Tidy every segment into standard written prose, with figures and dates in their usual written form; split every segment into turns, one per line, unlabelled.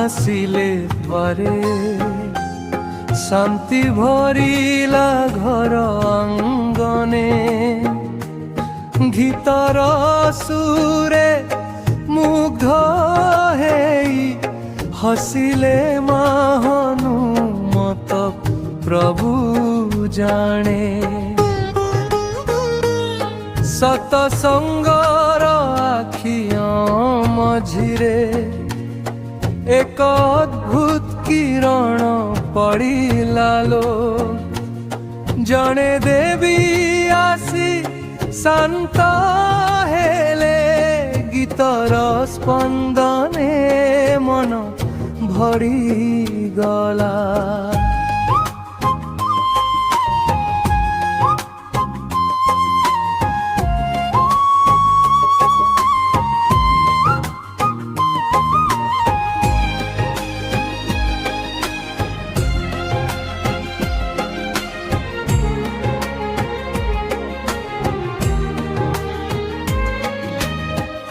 ଆସିଲେ ଦ୍ୱାରେ ଶାନ୍ତି ଭରିଲା ଘର ଅଙ୍ଗନେ ଗୀତର ସୁରେ ମୁଗ୍ଧ ହେଇ ହସିଲେ ମହାନୁମତ ପ୍ରଭୁ ଜାଣେ ସତସଙ୍ଗର ଆଖିଅ ମଝିରେ ଏକ ଅଦ୍ଭୁତ କିରଣ ପଡ଼ିଲା ଲୋ ଜଣେ ଦେବୀ ଆସି ଶାନ୍ତ ହେଲେ ଗୀତର ସ୍ପନ୍ଦନେ ମନ ଭରିଗଲା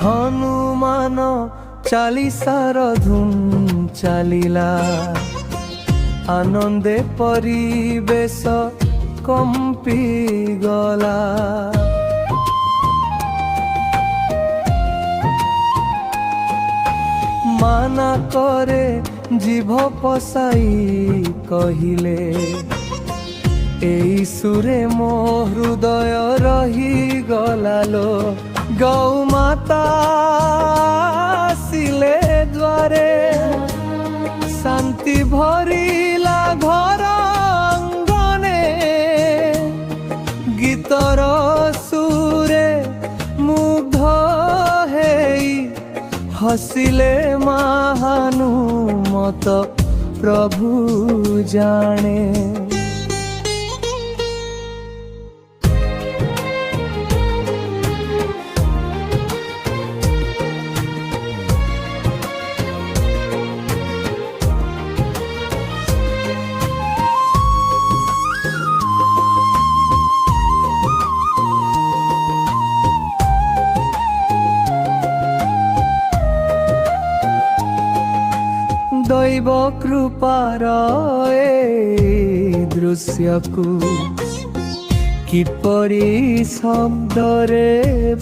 हनुमान चालीसार धुन चलिला आनंदे परिवेश कंपी गला माना करे जीभ पसाई कहिले एई सुरे मो हृदय रही गला लो गौ माता आसिले द्वारे शांति भरिला घर अंगने गीतर सुरे मुग्ध हेई हसिले महानुमत प्रभु जाने दैव कृपार ए दृश्य को किपरि शब्द रे